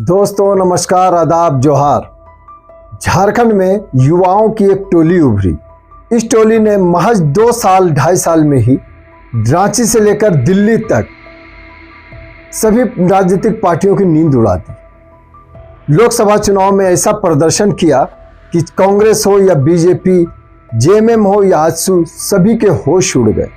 दोस्तों नमस्कार, आदाब, जोहार। झारखंड में युवाओं की एक टोली उभरी। इस टोली ने महज 2-2.5 साल में ही रांची से लेकर दिल्ली तक सभी राजनीतिक पार्टियों की नींद उड़ा दी। लोकसभा चुनाव में ऐसा प्रदर्शन किया कि कांग्रेस हो या बीजेपी, जेएमएम हो या आजसू, सभी के होश उड़ गए।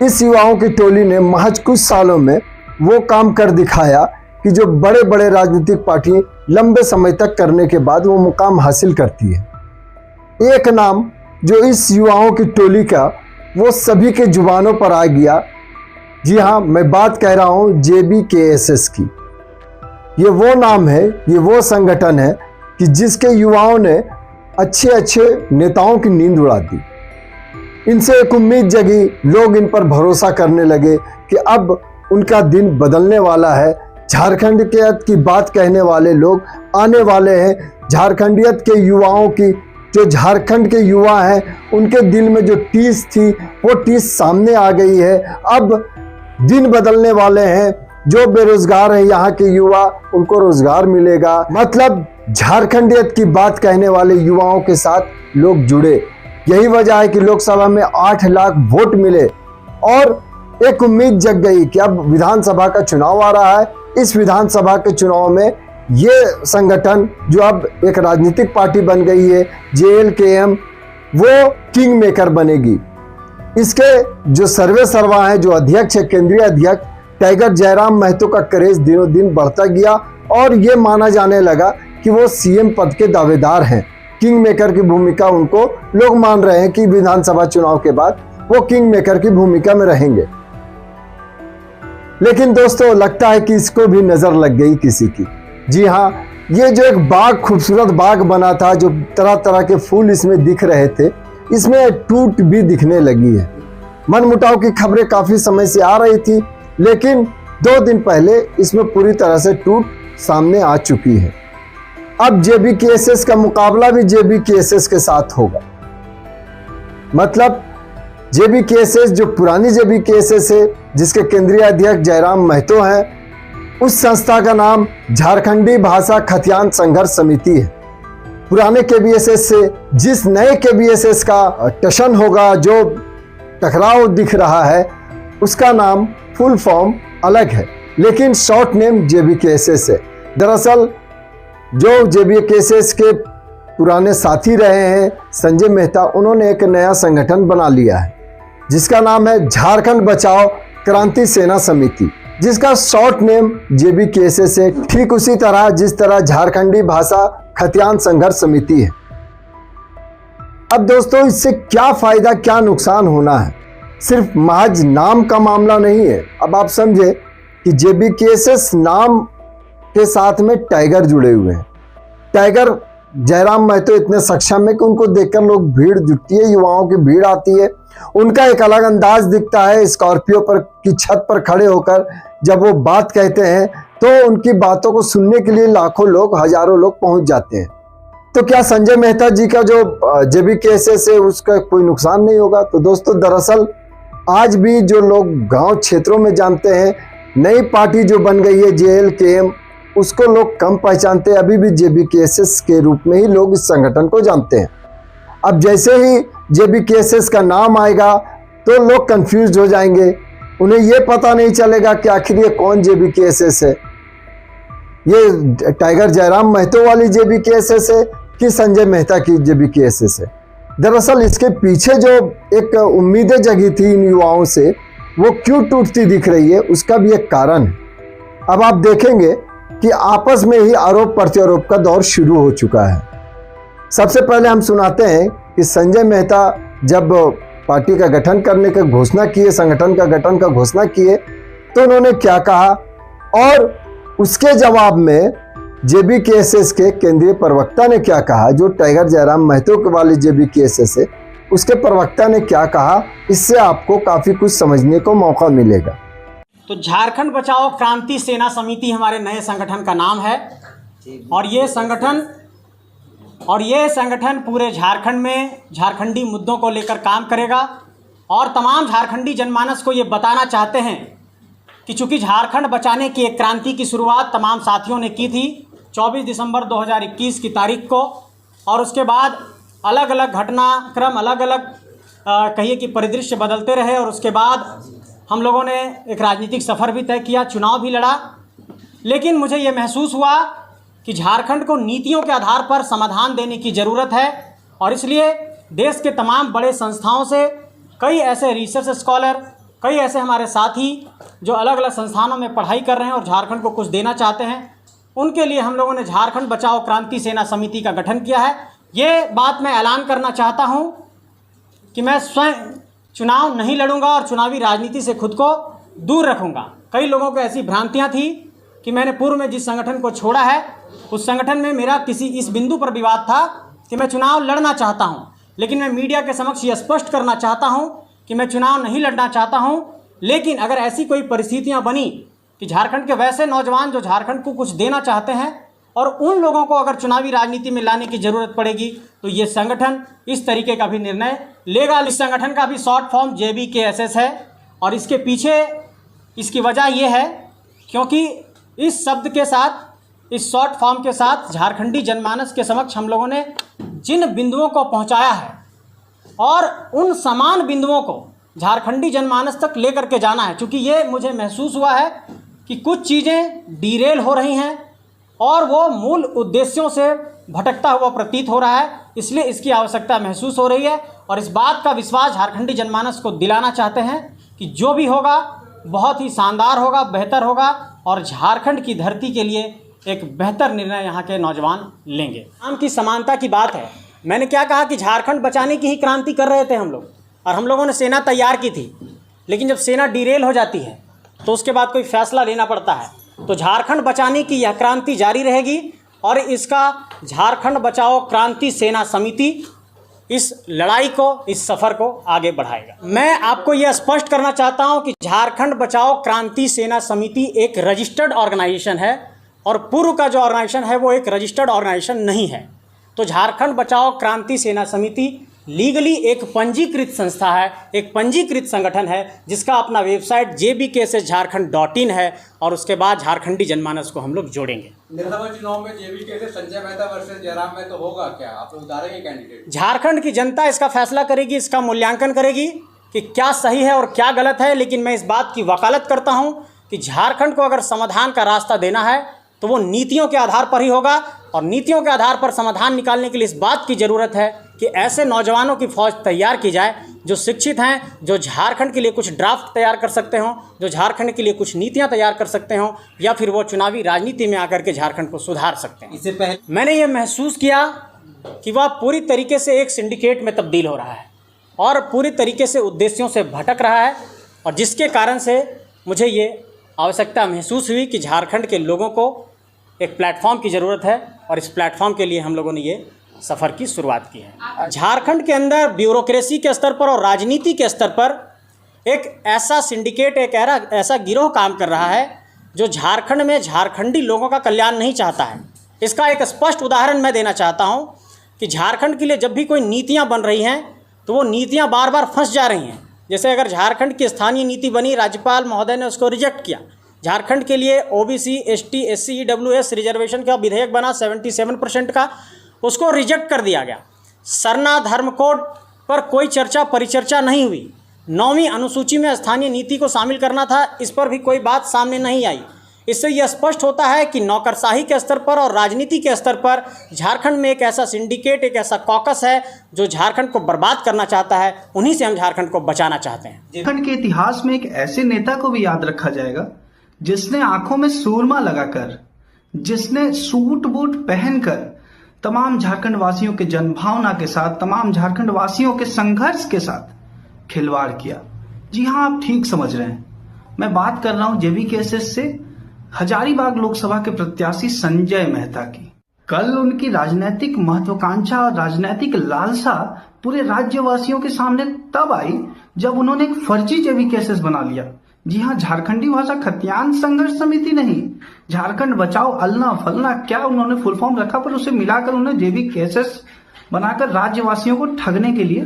इस युवाओं की टोली ने महज कुछ सालों में वो काम कर दिखाया कि जो बड़े बड़े राजनीतिक पार्टी लंबे समय तक करने के बाद वो मुकाम हासिल करती है। एक नाम जो इस युवाओं की टोली का वो सभी के जुबानों पर आ गया। जी हाँ, मैं बात कह रहा हूँ JBKSS की। ये वो नाम है, ये वो संगठन है कि जिसके युवाओं ने अच्छे अच्छे नेताओं की नींद उड़ा दी। इनसे एक उम्मीद जगी, लोग इन पर भरोसा करने लगे कि अब उनका दिन बदलने वाला है। झारखंडियत की बात कहने वाले लोग आने वाले हैं। झारखंडियत के युवाओं की, जो झारखंड के युवा हैं, उनके दिल में जो टीस थी वो टीस सामने आ गई है। अब दिन बदलने वाले हैं। जो बेरोजगार हैं यहाँ के युवा, उनको रोजगार मिलेगा। मतलब झारखंडियत की बात कहने वाले युवाओं के साथ लोग जुड़े। यही वजह है कि लोकसभा में 8 लाख वोट मिले और एक उम्मीद जग गई कि अब विधानसभा का चुनाव आ रहा है। इस विधानसभा के चुनाव में ये संगठन जो अब एक राजनीतिक पार्टी बन गई है, JLKM, वो किंग मेकर बनेगी। इसके जो सर्वे सर्वा है, जो अध्यक्ष है, केंद्रीय अध्यक्ष टाइगर जयराम महतो का क्रेज दिनों दिन बढ़ता गया और ये माना जाने लगा कि वो CM पद के दावेदार हैं। किंग मेकर की भूमिका उनको लोग मान रहे हैं कि विधानसभा चुनाव के बाद वो किंग मेकर की भूमिका में रहेंगे। लेकिन दोस्तों, लगता है कि इसको भी नजर लग गई किसी की। जी हाँ, ये जो एक बाग, खूबसूरत बाग बना था, जो तरह तरह के फूल इसमें दिख रहे थे, इसमें टूट भी दिखने लगी है। मनमुटाव की खबरें काफी समय से आ रही थी, लेकिन 2 दिन पहले इसमें पूरी तरह से टूट सामने आ चुकी है। अब JBKSS का मुकाबला भी JBKSS के साथ होगा। मतलब JBKSS, जो पुरानी JBKSS है, जिसके केंद्रीय अध्यक्ष जयराम महतो हैं, उस संस्था का नाम झारखंडी भाषा खतियान संघर्ष समिति है। पुराने KBSS से जिस नए KBSS का टशन होगा, जो टकराव दिख रहा है, उसका नाम फुल फॉर्म अलग है, लेकिन शॉर्ट नेम JBKSS है। दरअसल जो JBKSS के पुराने साथी रहे हैं, संजय मेहता, उन्होंने एक नया संगठन बना लिया है जिसका नाम है झारखंड बचाओ क्रांति सेना समिति, जिसका शॉर्ट नेम JBKSS है। ठीक उसी तरह जिस तरह झारखंडी भाषा खतियान संघर्ष समिति है। अब दोस्तों, इससे क्या फायदा, क्या नुकसान होना है? सिर्फ महज नाम का मामला नहीं है। अब आप समझे कि JBKSS नाम के साथ में टाइगर जुड़े हुए हैं। टाइगर जयराम महतो इतने सक्षम है कि उनको देखकर लोग भीड़ जुटती है, युवाओं की भीड़ आती है। उनका एक अलग अंदाज दिखता है। स्कॉर्पियो पर की छत पर खड़े होकर जब वो बात कहते हैं तो उनकी बातों को सुनने के लिए लाखों लोग, हजारों लोग पहुंच जाते हैं। तो क्या संजय मेहता जी का जो JBKSS है उसका कोई नुकसान नहीं होगा? तो दोस्तों, दरअसल आज भी जो लोग गांव क्षेत्रों में जानते हैं, नई पार्टी जो बन गई है JLKM, उसको लोग कम पहचानते हैं। अभी भी JBKSS के रूप में ही लोग इस संगठन को जानते हैं। अब जैसे ही JBKSS का नाम आएगा तो लोग कंफ्यूज हो जाएंगे। उन्हें ये पता नहीं चलेगा कि आखिर ये कौन JBKSS है, ये टाइगर जयराम महतो वाली JBKSS है कि संजय मेहता की JBKSS है। दरअसल इसके पीछे जो एक उम्मीदें जगी थी इन युवाओं से, वो क्यों टूटती दिख रही है, उसका भी एक कारण है। अब आप देखेंगे कि आपस में ही आरोप प्रत्यारोप का दौर शुरू हो चुका है। सबसे पहले हम सुनाते हैं कि संजय मेहता जब पार्टी का गठन करने का घोषणा किए, संगठन का गठन का घोषणा किए, तो उन्होंने क्या कहा और उसके जवाब में JBKSS के केंद्रीय प्रवक्ता ने क्या कहा। जो टाइगर जयराम महतो वाली JBKSS है, उसके प्रवक्ता ने क्या कहा, इससे आपको काफी कुछ समझने को मौका मिलेगा। तो झारखंड बचाओ क्रांति सेना समिति हमारे नए संगठन का नाम है और ये संगठन पूरे झारखंड में झारखंडी मुद्दों को लेकर काम करेगा और तमाम झारखंडी जनमानस को ये बताना चाहते हैं कि चूंकि झारखंड बचाने की एक क्रांति की शुरुआत तमाम साथियों ने की थी 24 दिसंबर 2021 की तारीख को, और उसके बाद अलग अलग घटनाक्रम, अलग अलग कहिए कि परिदृश्य बदलते रहे, और उसके बाद हम लोगों ने एक राजनीतिक सफ़र भी तय किया, चुनाव भी लड़ा। लेकिन मुझे ये महसूस हुआ कि झारखंड को नीतियों के आधार पर समाधान देने की ज़रूरत है, और इसलिए देश के तमाम बड़े संस्थाओं से कई ऐसे रिसर्च स्कॉलर, कई ऐसे हमारे साथी जो अलग अलग संस्थानों में पढ़ाई कर रहे हैं और झारखंड को कुछ देना चाहते हैं, उनके लिए हम लोगों ने झारखंड बचाओ क्रांति सेना समिति का गठन किया है। ये बात मैं ऐलान करना चाहता हूँ कि मैं स्वयं चुनाव नहीं लड़ूंगा और चुनावी राजनीति से खुद को दूर रखूंगा। कई लोगों को ऐसी भ्रांतियां थी कि मैंने पूर्व में जिस संगठन को छोड़ा है उस संगठन में मेरा किसी इस बिंदु पर विवाद था कि मैं चुनाव लड़ना चाहता हूं, लेकिन मैं मीडिया के समक्ष ये स्पष्ट करना चाहता हूं कि मैं चुनाव नहीं लड़ना चाहता हूं। लेकिन अगर ऐसी कोई परिस्थितियां बनी कि झारखंड के वैसे नौजवान जो झारखंड को कुछ देना चाहते हैं और उन लोगों को अगर चुनावी राजनीति में लाने की ज़रूरत पड़ेगी तो ये संगठन इस तरीके का भी निर्णय लेगा। इस संगठन का भी शॉर्ट फॉर्म JBKSS है, और इसके पीछे इसकी वजह यह है क्योंकि इस शब्द के साथ, इस शॉर्ट फॉर्म के साथ झारखंडी जनमानस के समक्ष हम लोगों ने जिन बिंदुओं को पहुंचाया है और उन समान बिंदुओं को झारखंडी जनमानस तक लेकर के जाना है। क्योंकि ये मुझे महसूस हुआ है कि कुछ चीज़ें डीरेल हो रही हैं और वो मूल उद्देश्यों से भटकता हुआ प्रतीत हो रहा है, इसलिए इसकी आवश्यकता महसूस हो रही है। और इस बात का विश्वास झारखंडी जनमानस को दिलाना चाहते हैं कि जो भी होगा बहुत ही शानदार होगा, बेहतर होगा, और झारखंड की धरती के लिए एक बेहतर निर्णय यहाँ के नौजवान लेंगे। नाम की समानता की बात है। मैंने क्या कहा कि झारखंड बचाने की ही क्रांति कर रहे थे हम लोग, और हम लोगों ने सेना तैयार की थी, लेकिन जब सेना डिरेल हो जाती है तो उसके बाद कोई फैसला लेना पड़ता है। तो झारखंड बचाने की यह क्रांति जारी रहेगी और इसका झारखंड बचाओ क्रांति सेना समिति इस लड़ाई को, इस सफ़र को आगे बढ़ाएगा। मैं आपको यह स्पष्ट करना चाहता हूं कि झारखंड बचाओ क्रांति सेना समिति एक रजिस्टर्ड ऑर्गेनाइजेशन है और पूर्व का जो ऑर्गेनाइजेशन है वो एक रजिस्टर्ड ऑर्गेनाइजेशन नहीं है। तो झारखंड बचाओ क्रांति सेना समिति लीगली एक पंजीकृत संस्था है, एक पंजीकृत संगठन है जिसका अपना वेबसाइट jbksshjharkhand.in है, और उसके बाद झारखंडी जनमानस को हम लोग जोड़ेंगे। विधानसभा चुनाव में JBKSS संजय मेहता वर्सेस जयराम मेहता होगा क्या? आप लोग उतारेंगे कैंडिडेट? झारखंड की जनता इसका फैसला करेगी, इसका मूल्यांकन करेगी कि क्या सही है और क्या गलत है। लेकिन मैं इस बात की वकालत करता हूं कि झारखंड को अगर समाधान का रास्ता देना है तो वो नीतियों के आधार पर ही होगा, और नीतियों के आधार पर समाधान निकालने के लिए इस बात की ज़रूरत है कि ऐसे नौजवानों की फ़ौज तैयार की जाए जो शिक्षित हैं, जो झारखंड के लिए कुछ ड्राफ्ट तैयार कर सकते हों, जो झारखंड के लिए कुछ नीतियां तैयार कर सकते हों, या फिर वो चुनावी राजनीति में आकर के झारखंड को सुधार सकते हैं। इससे पहले मैंने ये महसूस किया कि वह पूरी तरीके से एक सिंडिकेट में तब्दील हो रहा है और पूरी तरीके से उद्देश्यों से भटक रहा है, और जिसके कारण से मुझे ये आवश्यकता महसूस हुई कि झारखंड के लोगों को एक प्लेटफॉर्म की ज़रूरत है, और इस प्लेटफॉर्म के लिए हम लोगों ने ये सफ़र की शुरुआत की है। झारखंड के अंदर ब्यूरोक्रेसी के स्तर पर और राजनीति के स्तर पर एक ऐसा सिंडिकेट, एक ऐसा गिरोह काम कर रहा है जो झारखंड में झारखंडी लोगों का कल्याण नहीं चाहता है। इसका एक स्पष्ट उदाहरण मैं देना चाहता हूँ कि झारखंड के लिए जब भी कोई नीतियाँ बन रही हैं तो वो नीतियाँ बार बार फंस जा रही हैं। जैसे अगर झारखंड की स्थानीय नीति बनी, राज्यपाल महोदय ने उसको रिजेक्ट किया। झारखंड के लिए OBC ST SC EWS reservation का विधेयक बना 77% का, उसको रिजेक्ट कर दिया गया। सरना धर्म कोड पर कोई चर्चा परिचर्चा नहीं हुई। 9वीं अनुसूची में स्थानीय नीति को शामिल करना था, इस पर भी कोई बात सामने नहीं आई। इससे यह स्पष्ट होता है कि नौकरशाही के स्तर पर और राजनीति के स्तर पर झारखंड में एक ऐसा सिंडिकेट, एक ऐसा कॉकस है जो झारखंड को बर्बाद करना चाहता है। उन्हीं से हम झारखंड को बचाना चाहते हैं। झारखंड के इतिहास में एक ऐसे नेता को भी याद रखा जाएगा जिसने आंखों में सूरमा लगाकर, जिसने सूट बूट पहनकर तमाम झारखंड वासियों के जनभावना के साथ, तमाम झारखंड वासियों के संघर्ष के साथ खिलवाड़ किया। जी हाँ, आप ठीक समझ रहे हैं, मैं बात कर रहा हूं JBKSS से हजारीबाग लोकसभा के प्रत्याशी संजय मेहता की। कल उनकी राजनीतिक महत्वाकांक्षा और राजनीतिक लालसा पूरे राज्यवासियों के सामने तब आई जब उन्होंने एक फर्जी JBKSS बना लिया। जी हाँ, झारखंडी भाषा खतियान संघर्ष समिति नहीं, झारखंड बचाओ अलना फलना क्या उन्होंने फुल फॉर्म रखा, पर उसे मिलाकर उन्होंने JBKSS बनाकर राज्यवासियों को ठगने के लिए,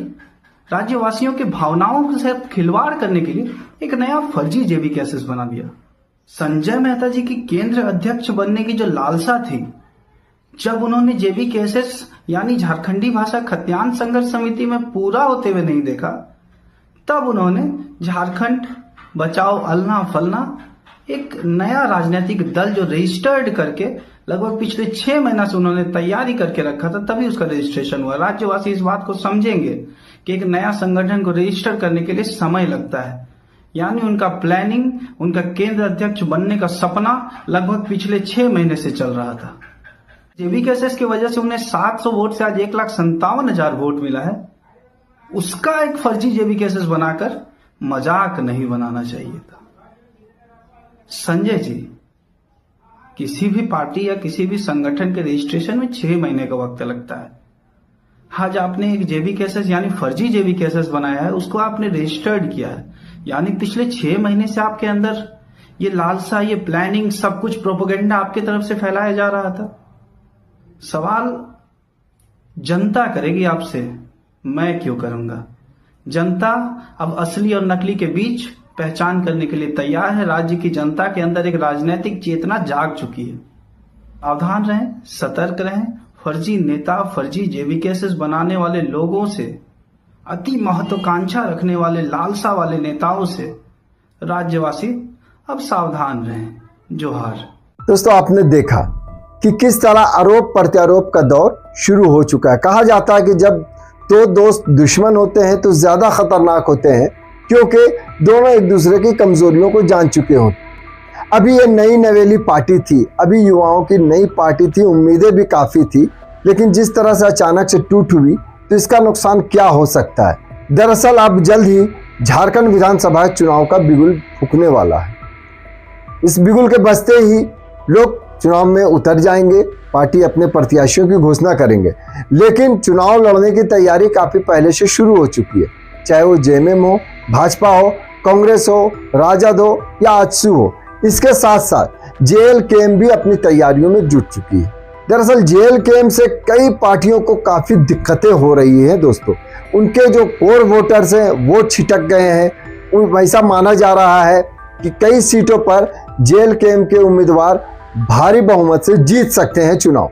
राज्यवासियों के भावनाओं के साथ खिलवाड़ करने के लिए एक नया फर्जी JBKSS बना दिया। संजय मेहता जी की केंद्र अध्यक्ष बनने की जो लालसा थी, जब उन्होंने JBKSS यानी झारखंडी भाषा खतियान संघर्ष समिति में पूरा होते हुए नहीं देखा, तब उन्होंने झारखंड बचाओ अलना फलना एक नया राजनीतिक दल जो रजिस्टर्ड करके लगभग पिछले 6 महीना से उन्होंने तैयारी करके रखा था, तभी उसका रजिस्ट्रेशन हुआ। राज्यवासी इस बात को समझेंगे कि एक नया संगठन को रजिस्टर करने के लिए समय लगता है, यानी उनका प्लानिंग, उनका केंद्र अध्यक्ष बनने का सपना लगभग पिछले 6 महीने से चल रहा था। JBKSS की वजह से उन्हें 700 वोट से आज 1,57,000 वोट मिला है। उसका एक फर्जी JBKSS बनाकर मजाक नहीं बनाना चाहिए था। संजय जी, किसी भी पार्टी या किसी भी संगठन के रजिस्ट्रेशन में 6 महीने का वक्त लगता है। आज आपने एक JBKSS यानी फर्जी JBKSS बनाया है, उसको आपने रजिस्टर्ड किया है, यानी पिछले 6 महीने से आपके अंदर ये लालसा, ये प्लानिंग, सब कुछ प्रोपेगेंडा आपके तरफ से फैलाया जा रहा था। सवाल जनता करेगी आपसे, मैं क्यों करूंगा। जनता अब असली और नकली के बीच पहचान करने के लिए तैयार है। राज्य की जनता के अंदर एक राजनीतिक चेतना जाग चुकी है। सावधान रहें, सतर्क रहें। फर्जी नेता, फर्जी JBKSS बनाने वाले लोगों से, अति महत्वाकांक्षा रखने वाले, लालसा वाले नेताओं से राज्यवासी अब सावधान रहें। जोहार। दोस्तों, आपने देखा कि किस तरह आरोप प्रत्यारोप का दौर शुरू हो चुका है। कहा जाता है कि जब दो दोस्त दुश्मन होते हैं तो ज्यादा खतरनाक होते हैं, क्योंकि दोनों एक दूसरे की कमजोरियों को जान चुके होते। अभी ये नई नवेली पार्टी थी, अभी युवाओं की नई पार्टी थी, उम्मीदें भी काफ़ी थी, लेकिन जिस तरह से अचानक से टूट हुई तो इसका नुकसान क्या हो सकता है। दरअसल अब जल्द ही झारखंड विधानसभा चुनाव का बिगुल फूकने वाला है। इस बिगुल के बजते ही लोग चुनाव में उतर जाएंगे, पार्टी अपने प्रत्याशियों की घोषणा करेंगे। लेकिन चुनाव लड़ने की तैयारी काफ़ी पहले से शुरू हो चुकी है, चाहे वो JMM हो, भाजपा हो, कांग्रेस हो, राजद हो या आजसू हो। इसके साथ साथ JLKM भी अपनी तैयारियों में जुट चुकी है। दरअसल JLKM से कई पार्टियों को काफ़ी दिक्कतें हो रही हैं दोस्तों। उनके जो कोर वोटर्स हैं वो छिटक गए हैं। वैसा माना जा रहा है कि कई सीटों पर JLKM के उम्मीदवार भारी बहुमत से जीत सकते हैं चुनाव।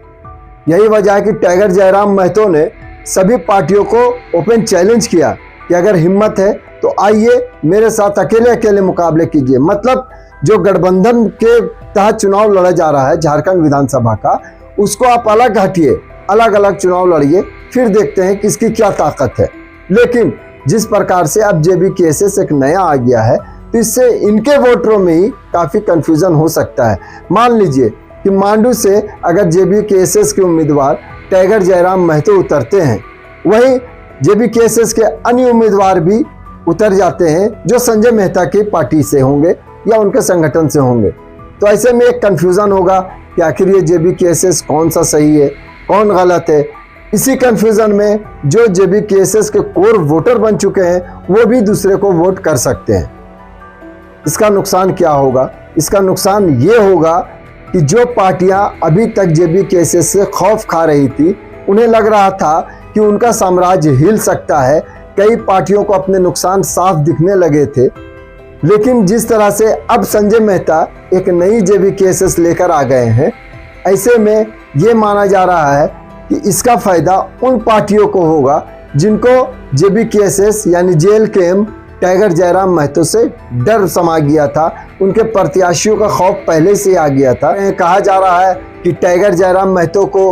यही वजह है कि टाइगर जयराम महतो ने सभी पार्टियों को ओपन चैलेंज किया कि अगर हिम्मत है तो आइए मेरे साथ अकेले अकेले मुकाबले कीजिए। मतलब जो गठबंधन के तहत चुनाव लड़ा जा रहा है झारखंड विधानसभा का, उसको आप अलग हटिए, अलग अलग चुनाव लड़िए, फिर देखते हैं किसकी क्या ताकत है। लेकिन जिस प्रकार से अब JBKSS एक नया आ गया है, तो इससे इनके वोटरों में ही काफ़ी कन्फ्यूज़न हो सकता है। मान लीजिए कि मांडू से अगर JBKSS के उम्मीदवार टाइगर जयराम महतो उतरते हैं, वहीं JBKSS के अन्य उम्मीदवार भी उतर जाते हैं जो संजय मेहता की पार्टी से होंगे या उनके संगठन से होंगे। तो ऐसे में एक कन्फ्यूज़न होगा कि आखिर ये JBKSS कौन सा सही है, कौन गलत है। इसी कन्फ्यूज़न में जो JBKSS के कोर वोटर बन चुके हैं वो भी दूसरे को वोट कर सकते हैं। इसका नुकसान क्या होगा? इसका नुकसान ये होगा कि जो पार्टियां अभी तक JBKSS से खौफ खा रही थी, उन्हें लग रहा था कि उनका साम्राज्य हिल सकता है। कई पार्टियों को अपने नुकसान साफ दिखने लगे थे। लेकिन जिस तरह से अब संजय मेहता एक नई JBKSS लेकर आ गए हैं, ऐसे में ये माना जा रहा है कि इसका फायदा उन पार्टियों को होगा जिनको JBKSS यानी JLKM टाइगर जयराम महतो से डर समा गया था। उनके प्रत्याशियों का खौफ पहले से आ गया था। कहा जा रहा है कि टाइगर जयराम महतो को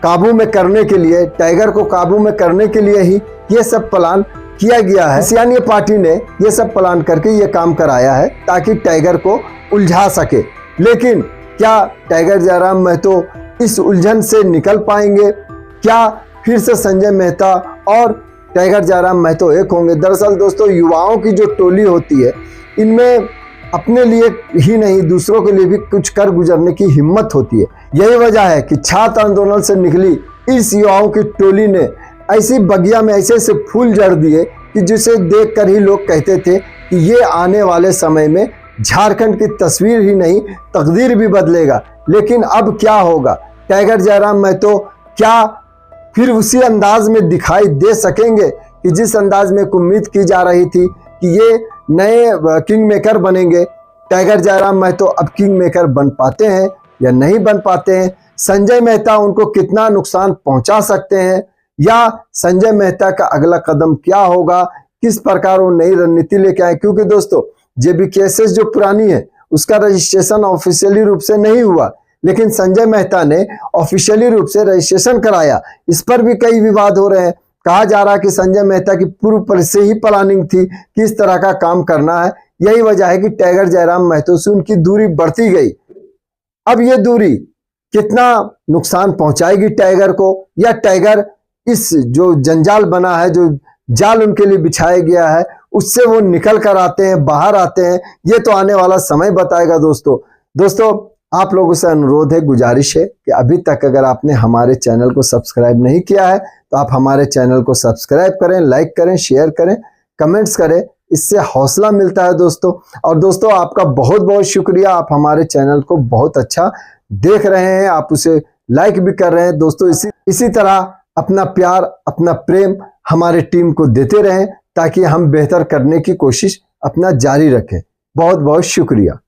काबू में करने के लिए, टाइगर को काबू में करने के लिए ही ये सब प्लान किया गया है। यानी पार्टी ने ये सब प्लान करके ये काम कराया है ताकि टाइगर को उलझा सके। लेकिन क्या टाइगर जयराम महतो इस उलझन से निकल पाएंगे? क्या फिर से संजय मेहता और टाइगर जयराम महतो एक होंगे? दरअसल दोस्तों, युवाओं की जो टोली होती है, इनमें अपने लिए ही नहीं दूसरों के लिए भी कुछ कर गुजरने की हिम्मत होती है। यही वजह है कि छात्र आंदोलन से निकली इस युवाओं की टोली ने ऐसी बगिया में ऐसे ऐसे फूल जड़ दिए कि जिसे देखकर ही लोग कहते थे कि ये आने वाले समय में झारखंड की तस्वीर ही नहीं तकदीर भी बदलेगा। लेकिन अब क्या होगा? टाइगर जयराम महतो क्या फिर उसी अंदाज में दिखाई दे सकेंगे कि जिस अंदाज में उम्मीद की जा रही थी कि ये नए किंग मेकर बनेंगे? टाइगर जयराम महतो अब किंग मेकर बन पाते हैं या नहीं बन पाते हैं, संजय मेहता उनको कितना नुकसान पहुंचा सकते हैं, या संजय मेहता का अगला कदम क्या होगा, किस प्रकार वो नई रणनीति लेके आए। क्योंकि दोस्तों JBKSS जो पुरानी है उसका रजिस्ट्रेशन ऑफिशियली रूप से नहीं हुआ, लेकिन संजय मेहता ने ऑफिशियली रूप से रजिस्ट्रेशन कराया। इस पर भी कई विवाद हो रहे हैं। कहा जा रहा है कि संजय मेहता की पूर्व से ही प्लानिंग थी कि इस तरह का काम करना है। यही वजह है कि टाइगर जयराम महतो से उनकी दूरी बढ़ती गई। अब ये दूरी कितना नुकसान पहुंचाएगी टाइगर को, या टाइगर इस जो जंजाल बना है, जो जाल उनके लिए बिछाया गया है, उससे वो निकल कर आते हैं, बाहर आते हैं, ये तो आने वाला समय बताएगा। दोस्तों आप लोगों से अनुरोध है, गुजारिश है कि अभी तक अगर आपने हमारे चैनल को सब्सक्राइब नहीं किया है तो आप हमारे चैनल को सब्सक्राइब करें, लाइक करें, शेयर करें, कमेंट्स करें, इससे हौसला मिलता है दोस्तों। और दोस्तों आपका बहुत बहुत शुक्रिया, आप हमारे चैनल को बहुत अच्छा देख रहे हैं, आप उसे लाइक भी कर रहे हैं। दोस्तों इसी तरह अपना प्यार, अपना प्रेम हमारे टीम को देते रहें ताकि हम बेहतर करने की कोशिश अपना जारी रखें। बहुत बहुत शुक्रिया।